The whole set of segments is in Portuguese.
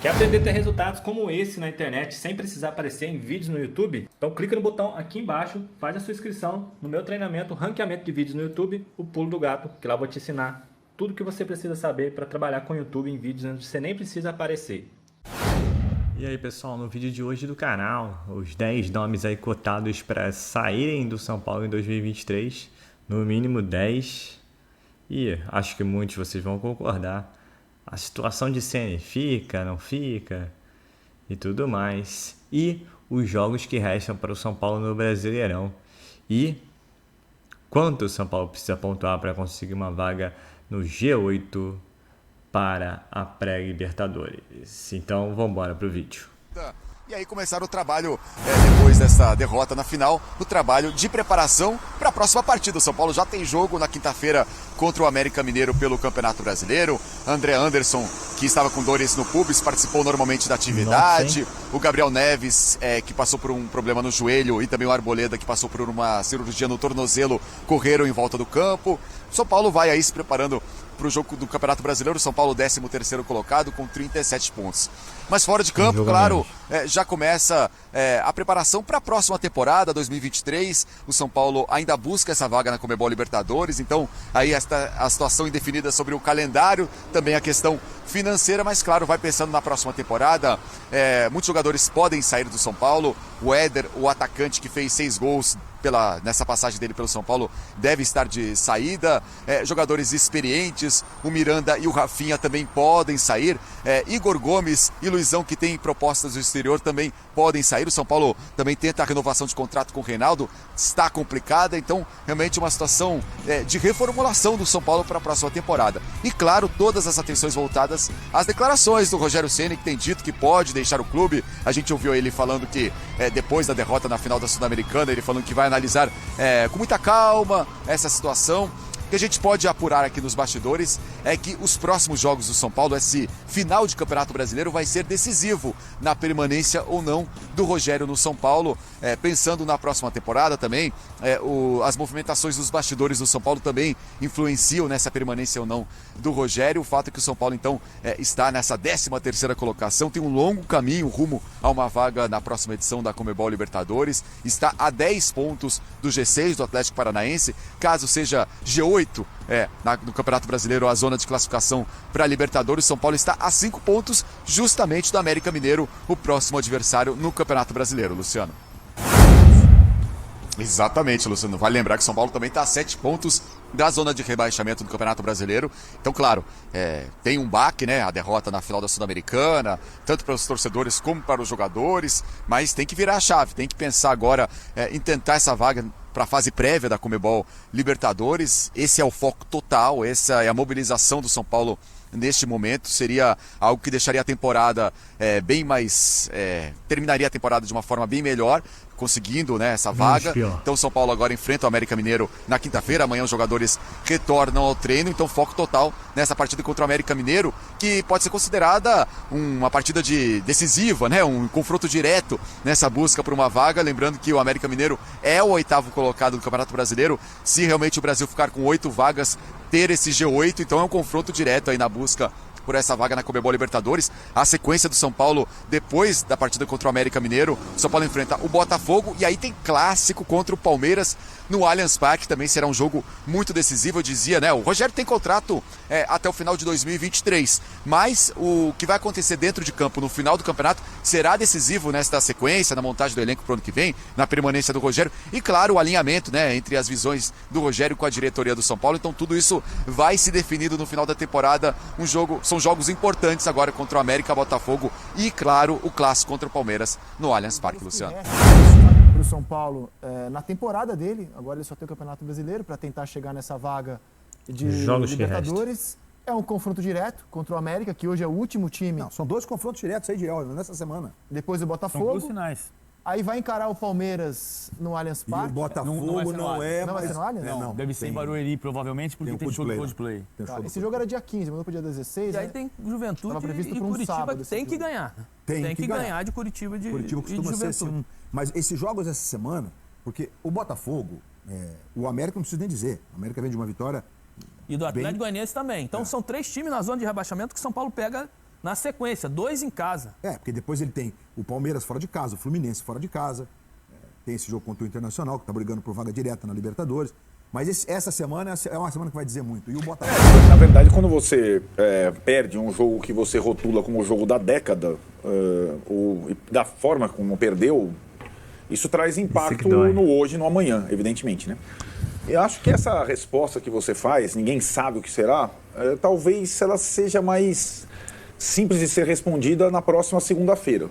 Quer aprender a ter resultados como esse na internet sem precisar aparecer em vídeos no YouTube? Então clica no botão aqui embaixo, faz a sua inscrição no meu treinamento Ranqueamento de Vídeos no YouTube, o Pulo do Gato, que lá eu vou te ensinar tudo o que você precisa saber para trabalhar com o YouTube em vídeos onde você nem precisa aparecer. E aí pessoal, no vídeo de hoje do canal, os 10 nomes aí cotados para saírem do São Paulo em 2023, no mínimo 10, e acho que muitos vocês vão concordar. A situação de Ceni fica, não fica e tudo mais. E os jogos que restam para o São Paulo no Brasileirão. E quanto o São Paulo precisa pontuar para conseguir uma vaga no G8 para a pré-Libertadores. Então vamos embora para o vídeo. E aí começaram o trabalho, depois dessa derrota na final, o trabalho de preparação para a próxima partida. O São Paulo já tem jogo na quinta-feira contra o América Mineiro pelo Campeonato Brasileiro. André Anderson, que estava com dores no pubis, participou normalmente da atividade. Nossa, o Gabriel Neves, que passou por um problema no joelho, e também o Arboleda, que passou por uma cirurgia no tornozelo, correram em volta do campo. O São Paulo vai aí se preparando para o jogo do Campeonato Brasileiro. O São Paulo 13º colocado com 37 pontos. Mas fora de campo, claro, já começa a preparação para a próxima temporada, 2023. O São Paulo ainda busca essa vaga na Conmebol Libertadores, então aí a situação indefinida sobre o calendário, também a questão financeira, mas claro, vai pensando na próxima temporada. Muitos jogadores podem sair do São Paulo. O Éder, o atacante que fez 6 gols nessa passagem dele pelo São Paulo, deve estar de saída. Jogadores experientes, o Miranda e o Rafinha também podem sair. Igor Gomes e Luizão, que tem propostas do exterior, também podem sair. O São Paulo também tenta a renovação de contrato com o Reinaldo, está complicada, então realmente uma situação de reformulação do São Paulo para a próxima temporada. E claro, todas as atenções voltadas às declarações do Rogério Ceni, que tem dito que pode deixar o clube. A gente ouviu ele falando que depois da derrota na final da Sul-Americana, ele falando que vai analisar com muita calma essa situação. O que a gente pode apurar aqui nos bastidores é que os próximos jogos do São Paulo, esse final de Campeonato Brasileiro, vai ser decisivo na permanência ou não do Rogério no São Paulo. Pensando na próxima temporada também, as movimentações dos bastidores do São Paulo também influenciam nessa permanência ou não do Rogério. O fato é que o São Paulo então está nessa 13ª colocação, tem um longo caminho rumo a uma vaga na próxima edição da Conmebol Libertadores, está a 10 pontos do G6 do Atlético Paranaense. Caso seja G8 no Campeonato Brasileiro, a zona de classificação para a Libertadores, São Paulo está a 5 pontos justamente do América Mineiro, o próximo adversário no Campeonato Brasileiro. Luciano. Exatamente, Luciano. Vale lembrar que São Paulo também está a 7 pontos da zona de rebaixamento do Campeonato Brasileiro. Então, claro, tem um baque, né? A derrota na final da Sul-Americana, tanto para os torcedores como para os jogadores, mas tem que virar a chave, tem que pensar agora em tentar essa vaga para a fase prévia da Conmebol Libertadores. Esse é o foco total, essa é a mobilização do São Paulo neste momento. Seria algo que deixaria a temporada bem mais... terminaria a temporada de uma forma bem melhor, conseguindo, né, essa vaga. Então o São Paulo agora enfrenta o América Mineiro na quinta-feira. Amanhã os jogadores retornam ao treino, então foco total nessa partida contra o América Mineiro, que pode ser considerada uma partida decisiva, né, um confronto direto nessa busca por uma vaga. Lembrando que o América Mineiro é o 8º colocado do Campeonato Brasileiro. Se realmente o Brasil ficar com 8 vagas, ter esse G8, então é um confronto direto aí na busca por essa vaga na Conmebol Libertadores. A sequência do São Paulo, depois da partida contra o América Mineiro, o São Paulo enfrenta o Botafogo, e aí tem clássico contra o Palmeiras no Allianz Parque. Também será um jogo muito decisivo. Eu dizia, né, o Rogério tem contrato até o final de 2023, mas o que vai acontecer dentro de campo no final do campeonato será decisivo nesta sequência, na montagem do elenco para o ano que vem, na permanência do Rogério, e claro, o alinhamento, né, entre as visões do Rogério com a diretoria do São Paulo. Então tudo isso vai se definindo no final da temporada. São jogos importantes agora contra o América, Botafogo e, claro, o clássico contra o Palmeiras no Allianz Parque, Luciano. Para o São Paulo, na temporada dele, agora ele só tem o Campeonato Brasileiro para tentar chegar nessa vaga de jogos Libertadores. É um confronto direto contra o América, que hoje é o último time. Não, são 2 confrontos diretos aí de nessa semana. Depois o Botafogo. São 2 finais. Aí vai encarar o Palmeiras no Allianz Parque. E o Botafogo não vai ser no Allianz? Não, deve ser em Barueri, provavelmente, porque tem show de Coldplay. Esse jogo era dia 15, mudou para dia 16. E aí tem Juventude previsto e para um Curitiba, sábado, que tem que ganhar. Tem que ganhar de Curitiba e Curitiba de costuma ser Juventude. assim. Mas esses jogos essa semana, porque o Botafogo, o América não precisa nem dizer. O América vem de uma vitória E do Atlético Goianiense também. Então são 3 times na zona de rebaixamento que São Paulo pega Na sequência, 2 em casa. Porque depois ele tem o Palmeiras fora de casa, o Fluminense fora de casa, tem esse jogo contra o Internacional, que está brigando por vaga direta na Libertadores. Mas essa semana é uma semana que vai dizer muito. E o Botafogo... Na verdade, quando você perde um jogo que você rotula como o jogo da década, da forma como perdeu, isso traz impacto no hoje e no amanhã, evidentemente, né? Eu acho que essa resposta que você faz, ninguém sabe o que será, talvez ela seja mais simples de ser respondida na próxima segunda-feira,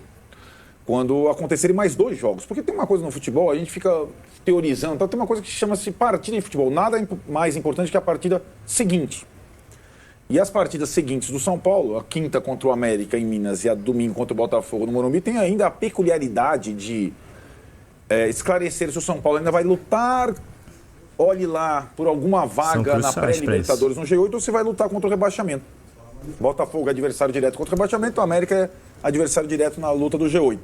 quando acontecerem mais 2 jogos. Porque tem uma coisa no futebol, a gente fica teorizando, então tem uma coisa que chama-se partida de futebol. Nada é mais importante que a partida seguinte. E as partidas seguintes do São Paulo, a quinta contra o América em Minas e a domingo contra o Botafogo no Morumbi, tem ainda a peculiaridade de esclarecer se o São Paulo ainda vai lutar, olhe lá, por alguma vaga na pré-Libertadores no G8 ou se vai lutar contra o rebaixamento. Botafogo é adversário direto contra o rebaixamento, o América é adversário direto na luta do G8.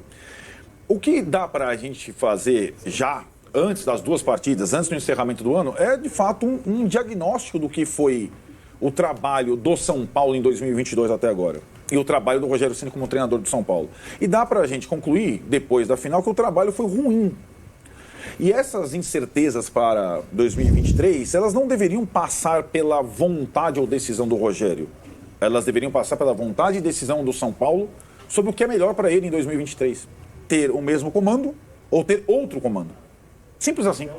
O que dá para a gente fazer já, antes das 2 partidas, antes do encerramento do ano, é de fato um diagnóstico do que foi o trabalho do São Paulo em 2022 até agora. E o trabalho do Rogério Ceni como treinador do São Paulo. E dá para a gente concluir, depois da final, que o trabalho foi ruim. E essas incertezas para 2023, elas não deveriam passar pela vontade ou decisão do Rogério. Elas deveriam passar pela vontade e decisão do São Paulo sobre o que é melhor para ele em 2023. Ter o mesmo comando ou ter outro comando. Simples assim.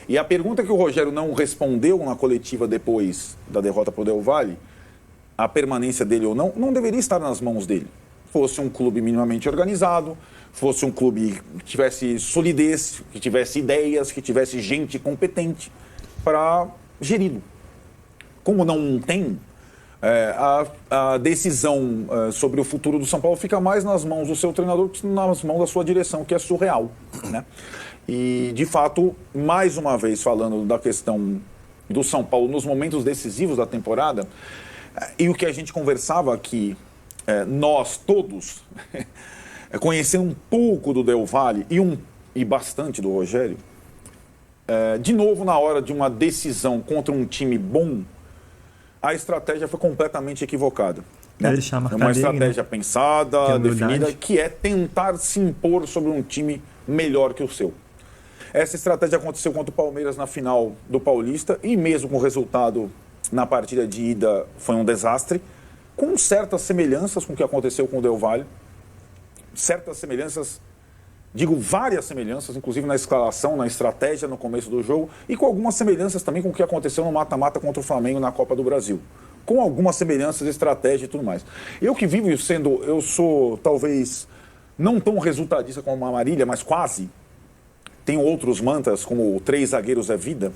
E a pergunta que o Rogério não respondeu na coletiva depois da derrota para o Del Valle, a permanência dele ou não, não deveria estar nas mãos dele. Fosse um clube minimamente organizado, fosse um clube que tivesse solidez, que tivesse ideias, que tivesse gente competente para geri-lo. Como não tem, a decisão sobre o futuro do São Paulo fica mais nas mãos do seu treinador que nas mãos da sua direção, que é surreal, né? E, de fato, mais uma vez falando da questão do São Paulo nos momentos decisivos da temporada, e o que a gente conversava aqui, nós todos, conhecendo um pouco do Del Valle e bastante do Rogério, de novo, na hora de uma decisão contra um time bom, a estratégia foi completamente equivocada. Né? É uma estratégia pensada, definida, que é tentar se impor sobre um time melhor que o seu. Essa estratégia aconteceu contra o Palmeiras na final do Paulista e mesmo com o resultado na partida de ida foi um desastre, com certas semelhanças com o que aconteceu com o Del Valle. Certas semelhanças, digo várias semelhanças, inclusive na escalação, na estratégia no começo do jogo e com algumas semelhanças também com o que aconteceu no mata-mata contra o Flamengo na Copa do Brasil. Com algumas semelhanças de estratégia e tudo mais. Eu sou talvez não tão resultadista como a Marília, mas quase. Tenho outros mantras, como 3 zagueiros é vida.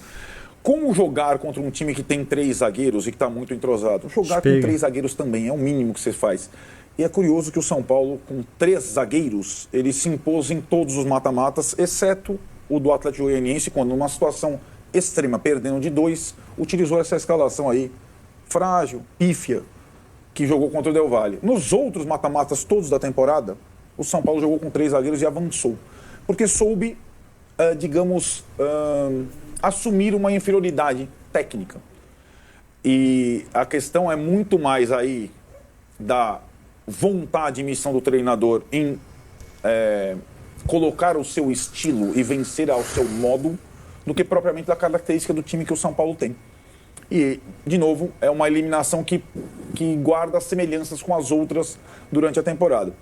Como jogar contra um time que tem 3 zagueiros e que está muito entrosado? Jogar com 3 zagueiros também, é o mínimo que você faz. E é curioso que o São Paulo, com 3 zagueiros, ele se impôs em todos os mata-matas, exceto o do Atlético Goianiense, quando numa situação extrema, perdendo de 2, utilizou essa escalação aí, frágil, pífia, que jogou contra o Del Valle. Nos outros mata-matas todos da temporada, o São Paulo jogou com 3 zagueiros e avançou. Porque soube, assumir uma inferioridade técnica. E a questão é muito mais aí da vontade e missão do treinador em colocar o seu estilo e vencer ao seu modo do que propriamente da característica do time que o São Paulo tem. E, de novo, é uma eliminação que guarda semelhanças com as outras durante a temporada.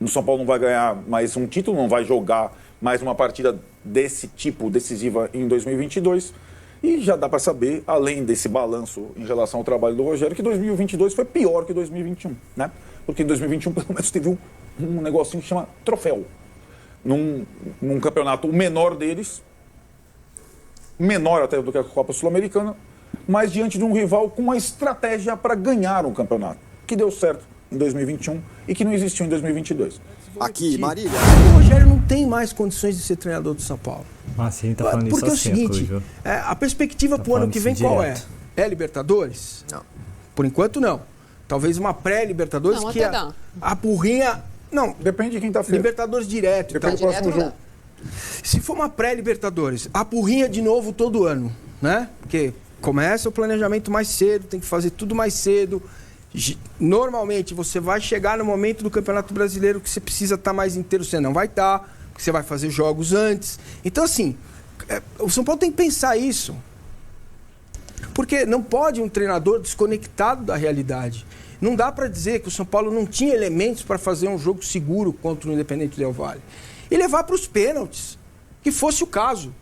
O São Paulo não vai ganhar mais um título, não vai jogar mais uma partida desse tipo decisiva em 2022. E já dá para saber, além desse balanço em relação ao trabalho do Rogério, que 2022 foi pior que 2021, né? Porque em 2021, pelo menos, teve um negocinho que chama troféu. Num campeonato menor deles, menor até do que a Copa Sul-Americana, mas diante de um rival com uma estratégia para ganhar um campeonato, que deu certo em 2021 e que não existiu em 2022. Aqui, Marília. O Rogério não tem mais condições de ser treinador do São Paulo. Sim, tá falando isso. Porque é o seguinte, a perspectiva pro ano que vem qual é? É Libertadores? Não. Por enquanto, não. Talvez uma pré-Libertadores que a burrinha... Não. Depende de quem tá feito. Libertadores direto. Depende do próximo jogo. Se for uma pré-Libertadores, a burrinha de novo todo ano, né? Porque começa o planejamento mais cedo, tem que fazer tudo mais cedo. Normalmente você vai chegar no momento do Campeonato Brasileiro que você precisa estar mais inteiro, você não vai estar, porque você vai fazer jogos antes. Então, assim, o São Paulo tem que pensar isso. Porque não pode um treinador desconectado da realidade. Não dá para dizer que o São Paulo não tinha elementos para fazer um jogo seguro contra o Independente Del Valle. E levar para os pênaltis, que fosse o caso.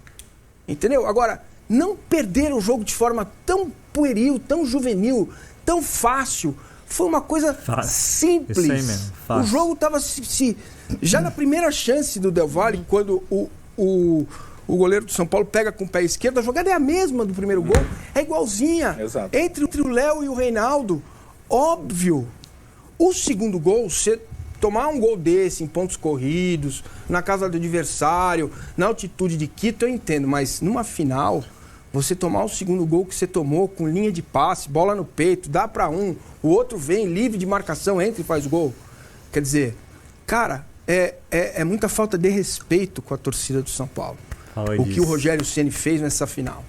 Entendeu? Agora, não perder o jogo de forma tão pueril, tão juvenil, tão fácil, foi uma coisa simples. Isso aí mesmo, fácil. O jogo estava já na primeira chance do Del Valle, quando o goleiro do São Paulo pega com o pé esquerdo, a jogada é a mesma do primeiro gol, é igualzinha. Exato. Entre o Léo e o Reinaldo, óbvio. O segundo gol, você tomar um gol desse em pontos corridos, na casa do adversário, na altitude de Quito, eu entendo, mas numa final, você tomar o segundo gol que você tomou com linha de passe, bola no peito, dá para um, o outro vem livre de marcação, entra e faz gol. Quer dizer, cara, é muita falta de respeito com a torcida do São Paulo. O que o Rogério Ceni fez nessa final.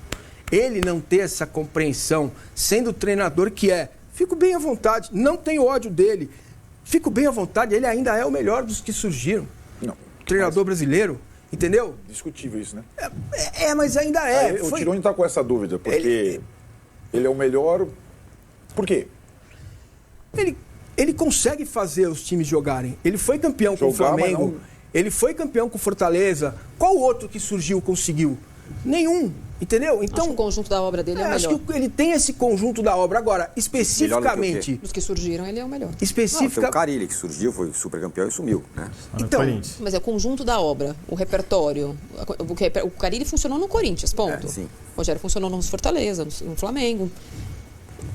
Ele não ter essa compreensão, sendo o treinador que fico bem à vontade, não tenho ódio dele, fico bem à vontade, ele ainda é o melhor dos que surgiram. Não. Treinador brasileiro, entendeu? Discutível isso, né? Mas ainda é. O Tironi tá com essa dúvida, porque ele é o melhor... Por quê? Ele consegue fazer os times jogarem. Ele foi campeão com o Flamengo, ele foi campeão com o Fortaleza. Qual outro que surgiu conseguiu? Nenhum. Entendeu? Então, acho que o conjunto da obra dele é o melhor. Acho que ele tem esse conjunto da obra. Agora, especificamente... Dos que surgiram, ele é o melhor. Tem o Carille, que surgiu, foi super campeão e sumiu, né? Então, mas é o conjunto da obra, o repertório. O Carille funcionou no Corinthians, ponto. Sim. O Rogério funcionou no Fortaleza, no Flamengo.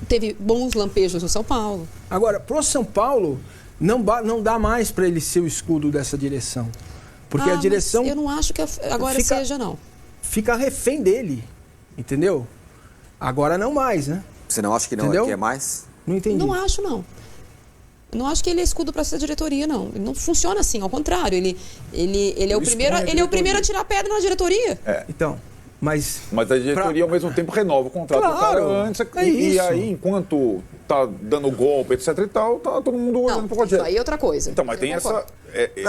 Teve bons lampejos no São Paulo. Agora, pro São Paulo, não dá mais para ele ser o escudo dessa direção. Porque a direção... eu não acho que agora seja, não. Fica refém dele, entendeu? Agora não mais, né? Você não acha que não é mais? Não entendi. Não acho, não. Não acho que ele é escudo para essa diretoria, não. Ele não funciona assim, ao contrário. Ele é o primeiro a tirar a pedra na diretoria. Então, mas a diretoria ao mesmo tempo renova o contrato do cara antes. E aí, enquanto tá dando golpe, etc e tal, tá todo mundo olhando pro Rogério. Isso aí é outra coisa. Então, mas tem essa...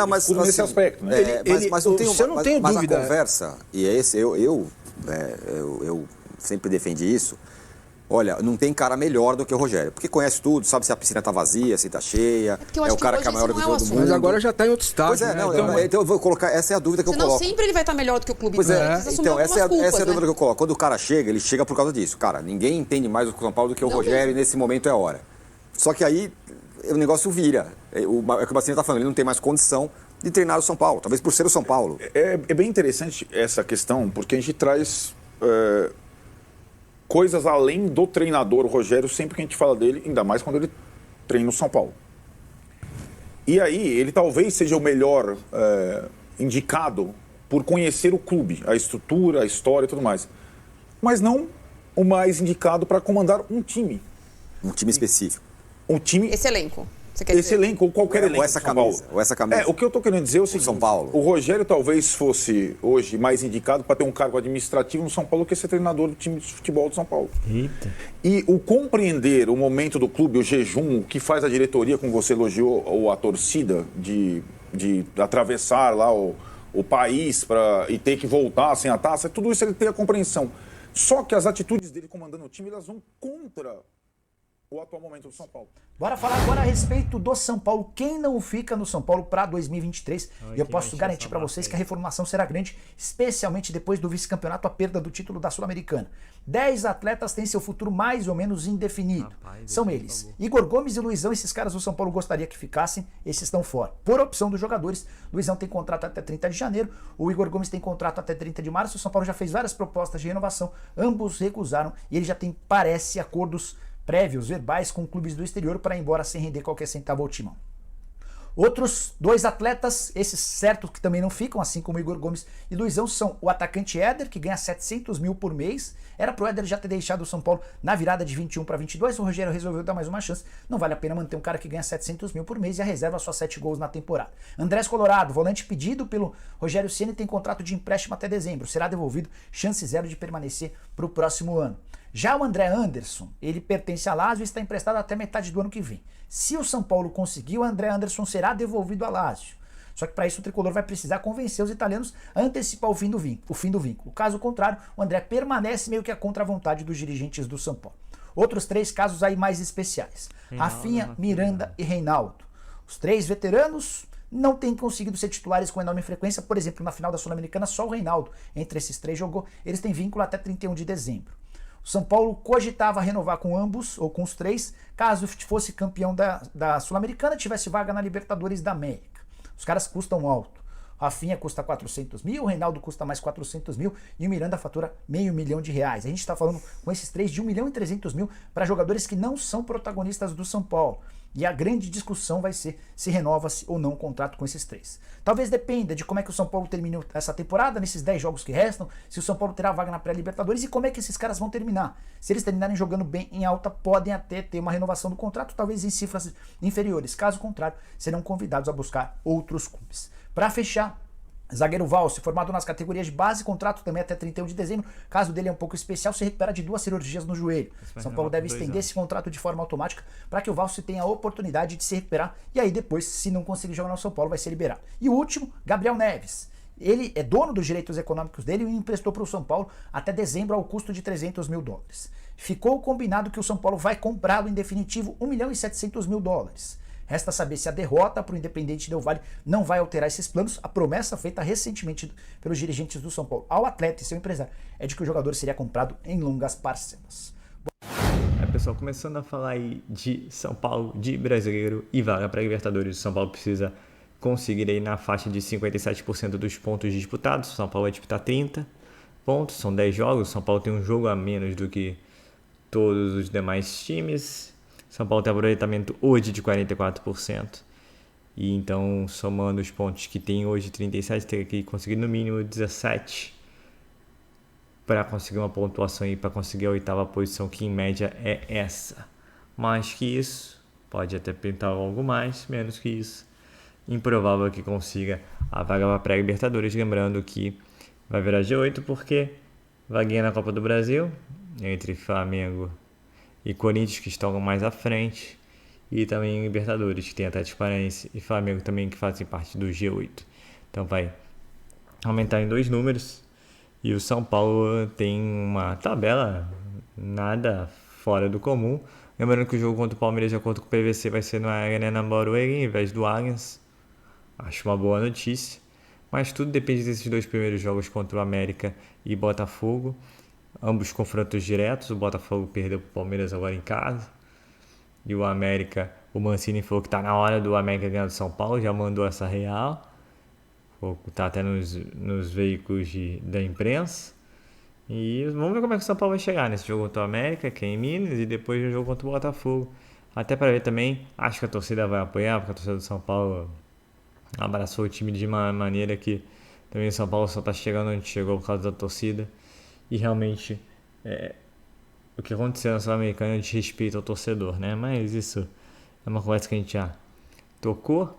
mas nesse aspecto, né? Mas não tenho, você não tem mas dúvida. a conversa, e é esse, eu sempre defendi isso. Olha, não tem cara melhor do que o Rogério, porque conhece tudo, sabe se a piscina tá vazia, se tá cheia, o cara que é a maior visão do mundo. Mas agora já tá em outro estágio. Pois então eu vou colocar, essa é a dúvida que eu coloco. Sempre ele vai estar melhor do que o clube. Pois então essa é a dúvida que eu coloco. Quando o cara chega, ele chega por causa disso. Cara, ninguém entende mais o São Paulo do que o Rogério, e nesse momento é a hora. Só que aí o negócio vira. É o que o Bacinha tá falando, ele não tem mais condição de treinar o São Paulo, talvez por ser o São Paulo. É bem interessante essa questão, porque a gente traz coisas além do treinador, o Rogério, sempre que a gente fala dele, ainda mais quando ele treina o São Paulo. E aí, ele talvez seja o melhor indicado por conhecer o clube, a estrutura, a história e tudo mais. Mas não o mais indicado para comandar um time. Um time específico. Esse elenco. Esse elenco, ou qualquer elenco. Ou essa camisa. O que eu estou querendo dizer é o seguinte: São Paulo. O Rogério talvez fosse hoje mais indicado para ter um cargo administrativo no São Paulo que ser treinador do time de futebol do São Paulo. Eita. E o compreender o momento do clube, o jejum, o que faz a diretoria, como você elogiou, ou a torcida, de atravessar lá o país e ter que voltar sem a taça, tudo isso ele tem a compreensão. Só que as atitudes dele comandando o time, elas vão contra o atual momento do São Paulo. Bora falar agora a respeito do São Paulo. Quem não fica no São Paulo para 2023? E eu posso garantir para vocês que a reformulação será grande, especialmente depois do vice-campeonato, a perda do título da Sul-Americana. 10 atletas têm seu futuro mais ou menos indefinido. São eles: Igor Gomes e Luizão. Esses caras o São Paulo gostaria que ficassem, esses estão fora. Por opção dos jogadores, Luizão tem contrato até 30 de janeiro, o Igor Gomes tem contrato até 30 de março. O São Paulo já fez várias propostas de renovação, ambos recusaram, e ele já tem, parece, acordos prévios, verbais, com clubes do exterior para ir embora sem render qualquer centavo ao timão. Outros 2 atletas, esses certos que também não ficam, assim como Igor Gomes e Luizão, são o atacante Éder, que ganha 700 mil por mês. Era pro Éder já ter deixado o São Paulo na virada de 21 para 22, o Rogério resolveu dar mais uma chance. Não vale a pena manter um cara que ganha 700 mil por mês e a reserva só 7 gols na temporada. Andrés Colorado, volante pedido pelo Rogério Ceni, tem contrato de empréstimo até dezembro, será devolvido, chance zero de permanecer para o próximo ano. Já o André Anderson, ele pertence a Lazio e está emprestado até metade do ano que vem. Se o São Paulo conseguir, o André Anderson será devolvido a Lazio. Só que para isso o tricolor vai precisar convencer os italianos a antecipar o fim do vínculo. Caso contrário, o André permanece meio que contra a vontade dos dirigentes do São Paulo. Outros 3 casos aí mais especiais. Rafinha, Miranda e Reinaldo. Os 3 veteranos não têm conseguido ser titulares com enorme frequência. Por exemplo, na final da Sul-Americana, só o Reinaldo entre esses 3 jogou. Eles têm vínculo até 31 de dezembro. O São Paulo cogitava renovar com ambos, ou com os 3, caso fosse campeão da Sul-Americana e tivesse vaga na Libertadores da América. Os caras custam alto. Rafinha custa 400 mil, o Reinaldo custa mais 400 mil e o Miranda fatura R$500 mil. A gente está falando com esses 3 de 1.300.000 para jogadores que não são protagonistas do São Paulo. E a grande discussão vai ser se renova-se ou não o contrato com esses 3. Talvez dependa de como é que o São Paulo termine essa temporada, nesses 10 jogos que restam, se o São Paulo terá vaga na pré-Libertadores e como é que esses caras vão terminar. Se eles terminarem jogando bem em alta, podem até ter uma renovação do contrato, talvez em cifras inferiores. Caso contrário, serão convidados a buscar outros clubes. Para fechar, zagueiro Valse, formado nas categorias de base, contrato também até 31 de dezembro. O caso dele é um pouco especial, se recupera de 2 cirurgias no joelho. São Paulo deve estender esse contrato de forma automática para que o Valse tenha a oportunidade de se recuperar e aí depois, se não conseguir jogar no São Paulo, vai ser liberado. E o último, Gabriel Neves. Ele é dono dos direitos econômicos dele e emprestou para o São Paulo até dezembro ao custo de $300 mil. Ficou combinado que o São Paulo vai comprá-lo em definitivo $1.700.000. Resta saber se a derrota para o Independente Del Valle não vai alterar esses planos. A promessa feita recentemente pelos dirigentes do São Paulo ao atleta e seu empresário é de que o jogador seria comprado em longas parcelas. Pessoal, começando a falar aí de São Paulo, de brasileiro e vaga para Libertadores. O São Paulo precisa conseguir aí na faixa de 57% dos pontos disputados. O São Paulo vai disputar 30 pontos, são 10 jogos. O São Paulo tem um jogo a menos do que todos os demais times. São Paulo tem aproveitamento hoje de 44%. E então, somando os pontos que tem hoje, 37, teria que conseguir no mínimo 17 para conseguir uma pontuação aí, para conseguir a 8ª posição, que em média é essa. Mais que isso, pode até pintar algo mais, menos que isso. Improvável que consiga a vaga para pré-Libertadores. Lembrando que vai virar G8 porque vaguinha na Copa do Brasil entre Flamengo e Corinthians, que estão mais à frente, e também Libertadores, que tem Atlético Paranaense e Flamengo também, que fazem parte do G8. Então vai aumentar em 2 números, e o São Paulo tem uma tabela nada fora do comum. Lembrando que o jogo contra o Palmeiras e contra o PVC vai ser no Arena Barueri, em vez do Allianz. Acho uma boa notícia, mas tudo depende desses 2 primeiros jogos contra o América e Botafogo. Ambos confrontos diretos, o Botafogo perdeu para o Palmeiras agora em casa. E o América, o Mancini falou que está na hora do América ganhar do São Paulo, já mandou essa real. Está até nos veículos da imprensa. E vamos ver como é que o São Paulo vai chegar nesse jogo contra o América, que é em Minas, e depois no jogo contra o Botafogo. Até para ver também, acho que a torcida vai apoiar, porque a torcida do São Paulo abraçou o time de uma maneira que também o São Paulo só está chegando onde chegou por causa da torcida. E realmente, o que aconteceu na Sul-Americana é de respeito ao torcedor, né? Mas isso é uma conversa que a gente já tocou.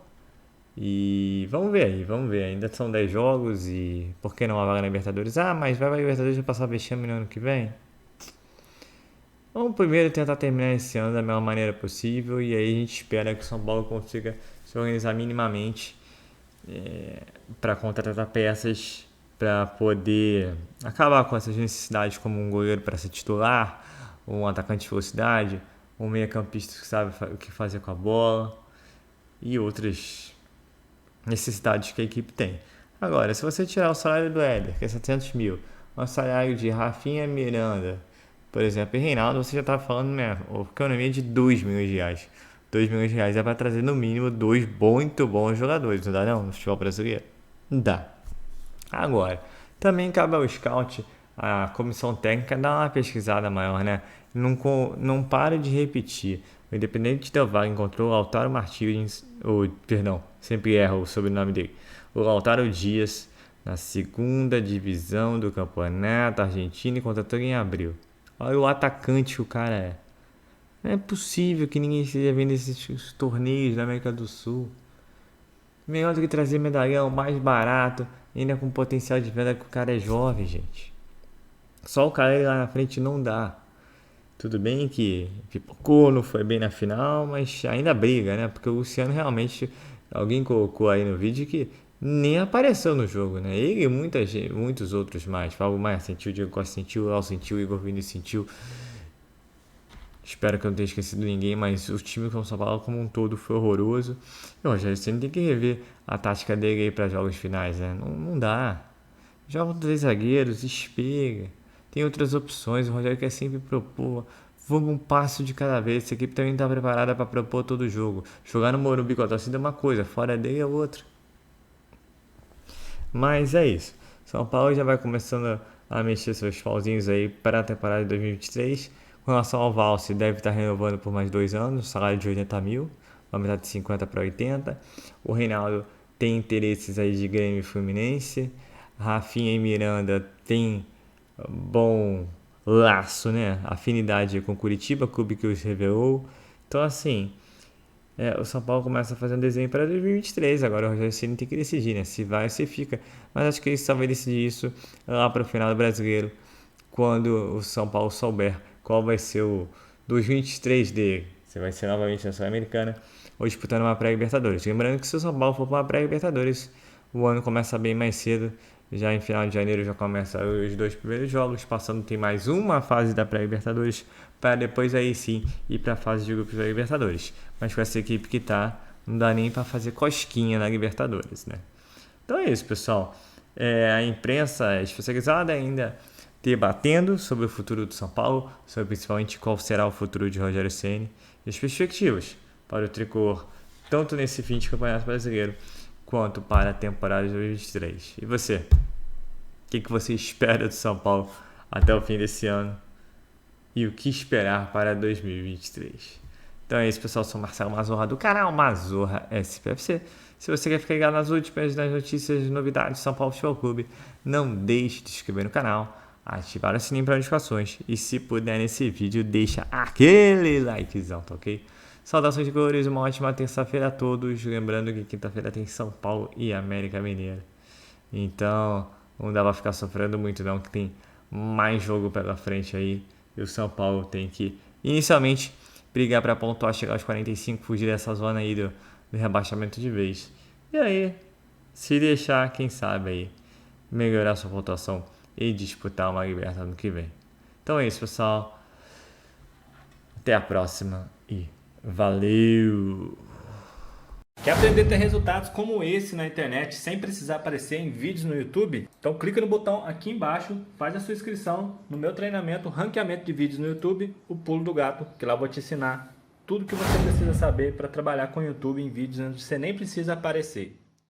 E vamos ver aí, vamos ver. Ainda são 10 jogos e por que não a vaga na Libertadores? Ah, mas vai para a Libertadores e passar vexame no ano que vem? Vamos primeiro tentar terminar esse ano da melhor maneira possível e aí a gente espera que o São Paulo consiga se organizar minimamente para contratar peças para poder acabar com essas necessidades, como um goleiro para ser titular, um atacante de velocidade, um meio-campista que sabe o que fazer com a bola e outras necessidades que a equipe tem. Agora, se você tirar o salário do Éder, que é 700 mil, o salário de Rafinha, Miranda, por exemplo, e Reinaldo, você já está falando uma economia de R$2 milhões. R$2 milhões é para trazer no mínimo 2 muito bons jogadores, não dá não, no futebol brasileiro? Dá. Agora, também cabe ao scout, a comissão técnica, dar uma pesquisada maior, né? Não para de repetir. O Independente Del Valle encontrou o Lautaro Martins, sempre erro o sobrenome dele, o Lautaro Dias, na 2ª divisão do campeonato argentino e contratou em abril. Olha o atacante que o cara é. Não é possível que ninguém esteja vendo esses torneios da América do Sul. Melhor do que trazer medalhão, mais barato, ainda com potencial de venda, que o cara é jovem, gente. Só o cara lá na frente não dá. Tudo bem que pipocou, não foi bem na final, mas ainda briga, né? Porque o Luciano realmente, alguém colocou aí no vídeo que nem apareceu no jogo, né? Ele e muitos outros mais. Fábio Maia sentiu, Diego Costa sentiu, Léo sentiu, Igor Vinícius sentiu. Espero que eu não tenha esquecido ninguém, mas o time com o São Paulo como um todo foi horroroso. E o Rogério Ceni tem que rever a tática dele aí para jogos finais, né? Não dá. Joga com 3 zagueiros, espega. Tem outras opções, o Rogério quer sempre propor. Vamos um passo de cada vez. Essa equipe também está preparada para propor todo o jogo. Jogar no Morumbi com a torcida é uma coisa, fora dele é outra. Mas é isso. São Paulo já vai começando a mexer seus pauzinhos aí para a temporada de 2023. Com relação ao Valse, deve estar renovando por mais 2 anos, salário de 80 mil, vai aumentar de 50 para 80. O Reinaldo tem interesses aí de Grêmio e Fluminense. Rafinha e Miranda tem bom laço, né? Afinidade com Curitiba, clube que os revelou. Então, assim, o São Paulo começa a fazer um desenho para 2023. Agora o Rogério Ceni tem que decidir, né? Se vai ou se fica. Mas acho que ele só vai decidir isso lá para o final do Brasileiro, quando o São Paulo souber qual vai ser o 2023 dele. Se vai ser novamente na Sul-Americana ou disputando uma pré-Libertadores. Lembrando que se o São Paulo for para uma pré-Libertadores, o ano começa bem mais cedo. Já em final de janeiro já começa os 2 primeiros jogos, passando tem mais uma fase da pré-Libertadores, para depois aí sim ir para a fase de grupos da Libertadores. Mas com essa equipe que tá, não dá nem para fazer cosquinha na Libertadores, né? Então é isso, pessoal. A imprensa é especializada ainda debatendo sobre o futuro do São Paulo, sobre principalmente qual será o futuro de Rogério Ceni e as perspectivas para o tricolor, tanto nesse fim de Campeonato Brasileiro quanto para a temporada de 2023. E você? O que você espera do São Paulo até o fim desse ano? E o que esperar para 2023? Então é isso, pessoal. Eu sou Marcelo Mazorra do canal Mazorra SPFC. Se você quer ficar ligado nas últimas notícias e novidades do São Paulo Futebol Clube, não deixe de se inscrever no canal, ativar o sininho para notificações e, se puder, nesse vídeo, deixa aquele likezão, tá ok? Saudações de cores, uma ótima terça-feira a todos. Lembrando que quinta-feira tem São Paulo e América Mineiro. Então, não dá pra ficar sofrendo muito não, que tem mais jogo pela frente aí. E o São Paulo tem que, inicialmente, brigar para pontuar, chegar aos 45, fugir dessa zona aí do rebaixamento de vez. E aí, se deixar, quem sabe aí, melhorar sua pontuação e disputar uma Libertadores no que vem. Então é isso, pessoal. Até a próxima e valeu! Quer aprender a ter resultados como esse na internet sem precisar aparecer em vídeos no YouTube? Então clica no botão aqui embaixo, faz a sua inscrição no meu treinamento Ranqueamento de Vídeos no YouTube, o Pulo do Gato, que lá eu vou te ensinar tudo que você precisa saber para trabalhar com o YouTube em vídeos onde você nem precisa aparecer.